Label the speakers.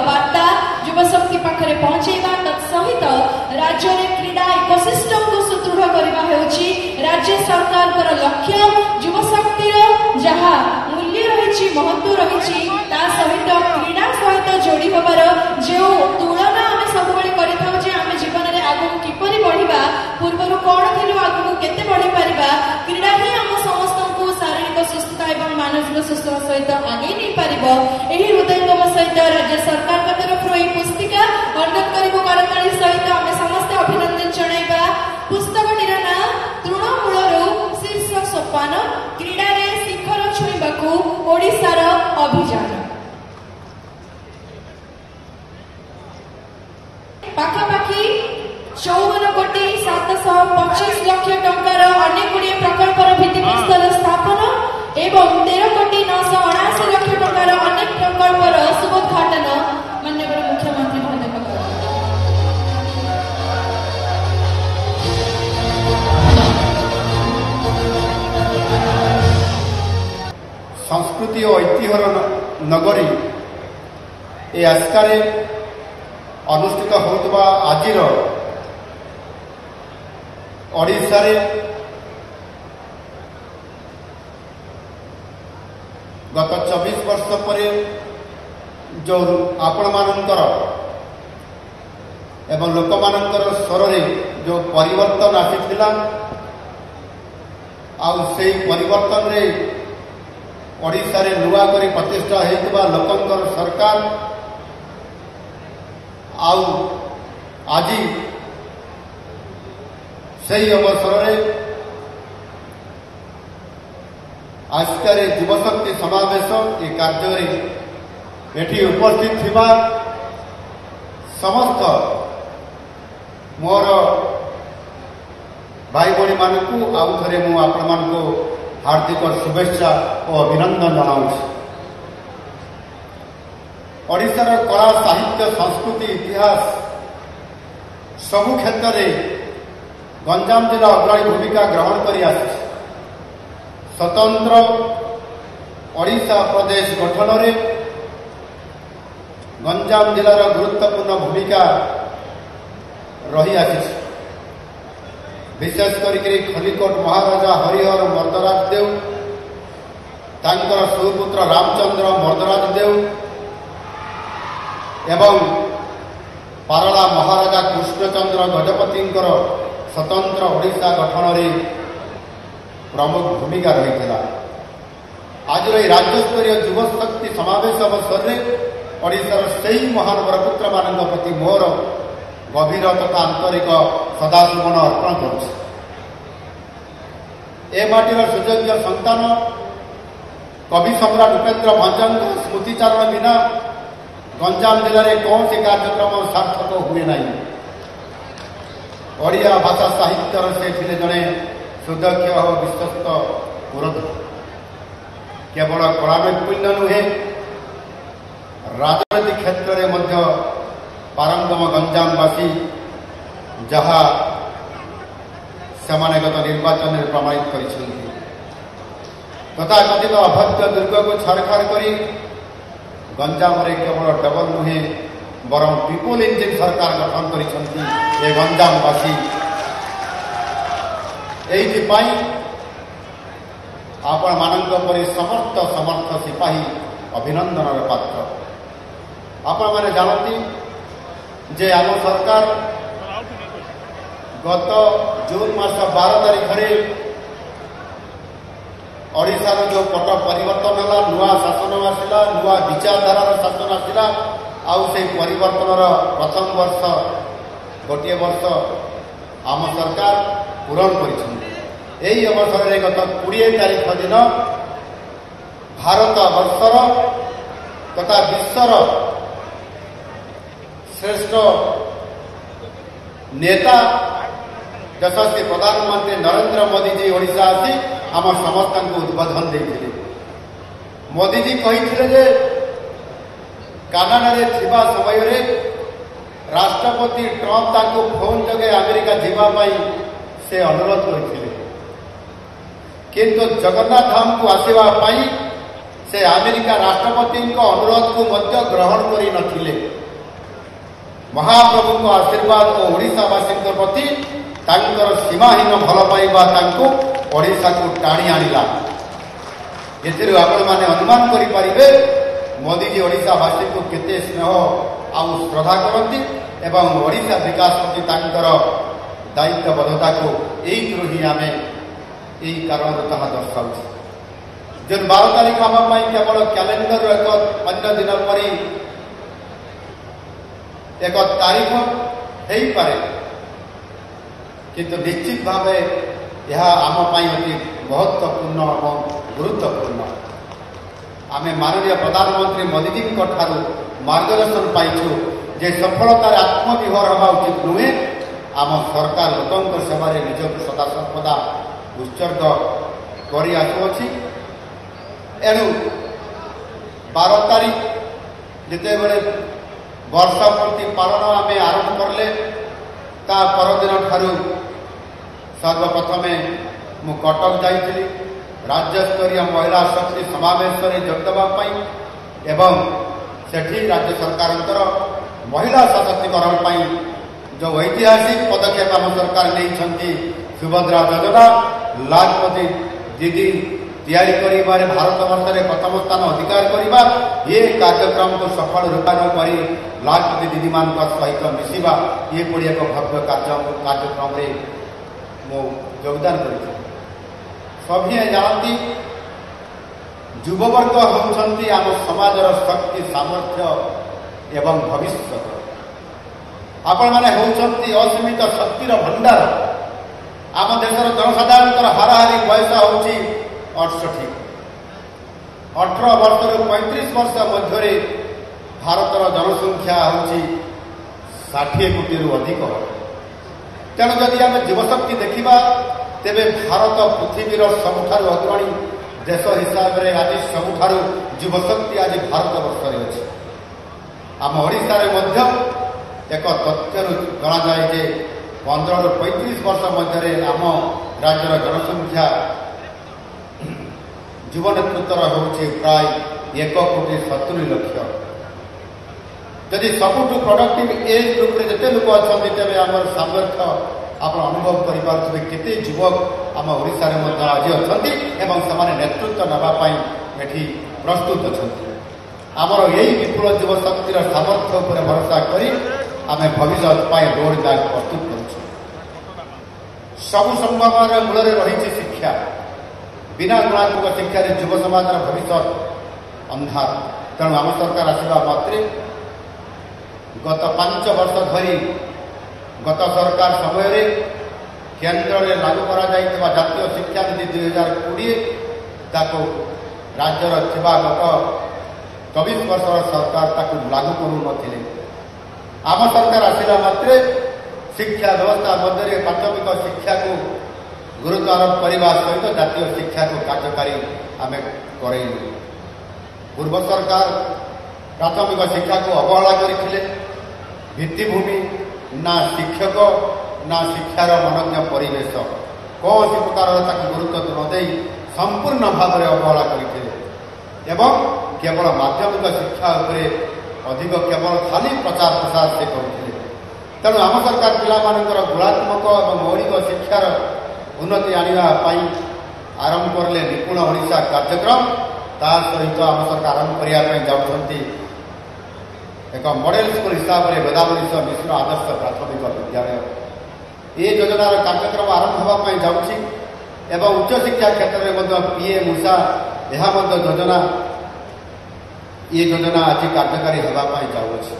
Speaker 1: वार्ता युवशक्ति पाखरे पहुंचेबा तत्सहित राज्य में क्रीड़ा इकोसिस्टम को सुदृढ़ करबा हेउची राज्य सरकार लक्ष्य। युवशक्ति जहाँ मूल्य रही महत्व रही ता सहित क्रीड़ा सहित जोड़ी हबार जो तुलना आम सब आम जीवन में आगू किपरि बढ़िबा पूर्व कौन थिलु आगू केते बढ़ी पारिबा क्रीड़ा ही आम समस्त को शारीरिक सुस्थता एवं मानसिक सुस्थता सहित आगे नहीं पारिबो। एही हृदयंगम सहित राज्य सरकार का तरफ रही पुस्तिका अनुरोध करिबो करताली सहित आम समस्त अभिनंदन जणाइबा। पुस्तकटीर ना तृणमूलरू शीर्ष सोपान क्रीड़ा रे शिखर छुईबाकू ओडिशार अभियान पाखापाखि 54,725 लाख टंकार अनेक गुड़िए प्रकल्पर भित्तिप्रस्तर स्थापन एवं 13,979 लाख टंकार अनेक प्रकल्पर शुभोद्घाटन माननीय मुख्यमंत्री महोदय।
Speaker 2: संस्कृति और ऐतिह्यर नगरी ए आस्कारे अनुष्ठित होता आज ओडिशा रे गत 24 वर्ष पर जो आपण मानकर एवं लोक मानकर स्वर रे जो परिवर्तन आसीथिला आउ से परिवर्तन रे ओडिशा रे नुआ करी प्रतिष्ठा हेतुबा लोकंकर सरकार आउ आज सही अवसर में आजकार युवशक्ति समावेश ये कार्य एठी उपस्थित थिबा समस्त मोर भाई भाई मानू आउ थे मुझे हार्दिक शुभेच्छा और अभिनंदन जनाऊँ। ओडिशार कला साहित्य संस्कृति इतिहास सबु क्षेत्र में गंजाम जिला अग्रणी भूमिका ग्रहण कर स्वतंत्र ओडिशा प्रदेश गठन में गंजाम जिलार गुरुत्वपूर्ण भूमिका रही आसी। विशेषकर खलिकोट महाराजा हरिहर मर्दराज देव तांकर सुपुत्र रामचंद्र मर्दराज देव एवं पारला महाराजा कृष्णचंद्र गजपति स्वतंत्र ओडिशा गठन में प्रमुख भूमिका रही है। आज राज्यस्तरीय युवशक्ति समावेश अवसर में ओडिशार से महान बरपुत्र मान प्रति मोर गभीर तथा आंतरिक सदासुमन अर्पण करुछि। ए माटीर सुयोग्य संतान कवि सम्राट उपेन्द्र भंजन स्मृतिचारण बिना गंजाम जिले में कौन से कार्यक्रम सार्थक हुए ना। ओडिया भाषा साहित्य से थे जड़े सुदक्ष और विश्वस्त पुरोधा केवल कलानैपुण्य नुहे राजनीतिक क्षेत्र में पारंगम गंजामवासी जहाँ से गत निर्वाचन में प्रमाणित कर तथाकथित अभद्र दुर्ग को छाड़खाड़ कर गंजाम रे केवल डबल नुहे बर ट्रिपल इंजिन सरकार गठन कर गंजामवासी एपाई आपण मानक परि समर्थ समर्थ सिपाही अभिनंदन पात्र। आपण मैंने जानती जे आम सरकार गत जून मास 12 तारीख ओडिशार जो पट परिवर्तन है नुआ शासन आसला नुआ विचारधारार शासन आसला आउ से परिवर्तन प्रथम वर्ष गोटे वर्ष आम सरकार पूरण कर अवसर में गत 20 तारीख दिन भारत वर्षर तथा विश्वर श्रेष्ठ नेता यशस्वी प्रधानमंत्री नरेंद्र मोदी जी ओडिशा आसी आम समस्त को उद्बोधन देते। मोदी जी कही कानाडा समय राष्ट्रपति ट्रम्प फोन जगे अमेरिका जावाई से अनुरोध करते किंतु जगन्नाथ धाम को आसवाई से अमेरिका राष्ट्रपति अनुरोध को मध्य ग्रहण करि नथिले। महाप्रभु को आशीर्वाद और ओडिशावासी प्रति तांकर सीमाहीन भल पाइबा तांको ओडिशा को टाणी आनिला। एथिरु आपण माने अनुमान करि परिबे मोदी जी ओडिशावासी को केते स्नेह आउ श्रद्धा करती एवं ओडिशा विकास प्रति तांकर दायित्वबद्धता को एइथिरु ही आमे एइ कारण ताहा दर्शाउछ। जो 12 तारीख आम केवल कैलेंडर एक अन्य दिन परी एक तारीख हो पारे किंतु निश्चित भाव यह आम अति महत्वपूर्ण और गुरुत्वपूर्ण। आम माननीय प्रधानमंत्री मोदी जी मार्गदर्शन पाइछु जे सफलतार आत्मविभर हवा उचित नुहे। आम सरकार लोकों सेवारे निजक सदा सर्वदा उत्सर्ग कर आसुअछि। एणु 12 तारीख जिते बड़े वर्षा प्रति पालन आम आरंभ करले ता परदिन ठारू सर्वप्रथमे मु कटक जाइଥିଲି राज्यस्तरीय महिला शक्ति समावेश जोगदेवा एवं सेठी राज्य सरकार महिला सशक्तिकरण जो ऐतिहासिक पदक्षेप आम सरकार नहीं सुभद्रा योजना लाखपति दीदी तैयारी करिबारे भारत वर्ष में प्रथम स्थान अधिकार करवा ये कार्यक्रम को सफल रूपायन कर लाखपति दीदी मान सहित मिसिबा ये पड़ी एक भव्य कार्यक्रम में मु योगदान कर सभी जानती युववर्ग होती आम समाजर शक्ति सामर्थ्य एवं भविष्य। आपण मैंने होती असीमित शक्तिर भंडार। आम देशर जनसाधारण हाराहारी बयस होची 68। 18 वर्ष रु 35 वर्ष मध्य भारतर जनसंख्या होची 60 कोटी रु अधिक। तेणु जदि आम युवशक्ति देखा तेबे भारत पृथ्वीर सबुठारु अग्रणी देश हिसाब से आज सबुठारु युवशक्ति आज भारत वर्ष अच्छी। आम ओडिशा रे मध्य एक तथ्य जना जाए जे 15 रु 35 वर्ष मध्य आम राज्यर जनसंख्या युव नेतृत्व होची प्राय 1,70,00,000। यदि सबुठु प्रोडक्टिव एज ग्रुप रे जते लोक अच्छा तेरे आम सामर्थ्य आप अनुभव करें केते युवक आम ओडिशा रे मध्य आज अच्छा से नेतृत्व नापाई एठी प्रस्तुत अच्छा। आमर यही विपुल युव शक्तिर सामर्थ्य उपर भरोसा करी आम भविष्य रोड मैप प्रस्तुत कर सबु संभव मूल रही शिक्षा। बिना गुणात्मक शिक्षा युव समाज भविष्य अंधार। तेणु आम सरकार आसवा मात्रे गत 5 वर्ष धरी गत सरकार समय केन्द्र में लागू करा जाइथिबा जातीय शिक्षा नीति 2020 ताको राज्यर थिबा गत 24 वर्ष सरकार ताको लागू करू नथिले। आम सरकार आसिला मात्रे शिक्षा व्यवस्था मध्य प्राथमिक शिक्षा को गुरुत्व आरोप करने सहित जातीय शिक्षा को कार्यकारी आम करेलु। पूर्व सरकार प्राथमिक शिक्षा को अवहेला करथिले। भित्तिभूमि ना शिक्षक ना शिक्षार मनज्ञ परिवेश कौन प्रकार गुरुत्व न दे संपूर्ण भाव में अवहेला करते एवं केवल माध्यमिक शिक्षा उपरे अधिक केवल खाली प्रचार प्रसार से करते। तेणु आम सरकार पिलामानंकर गुणात्मक और मौलिक शिक्षार उन्नति आने आरंभ करले निपुण ओडिशा कार्यक्रम। ता सहित आम सरकार आरंभ करने जाऊँगी एक मॉडल स्कूल हिसाब से वेदावली मिश्र आदर्श प्राथमिक विद्यालय ये योजनार कार्यक्रम आरंभ होगापी जाऊँगी एवं उच्च शिक्षा क्षेत्र में पीएम उषा यह योजना ये योजना आज कार्यकारी होगापी जाऊँगी।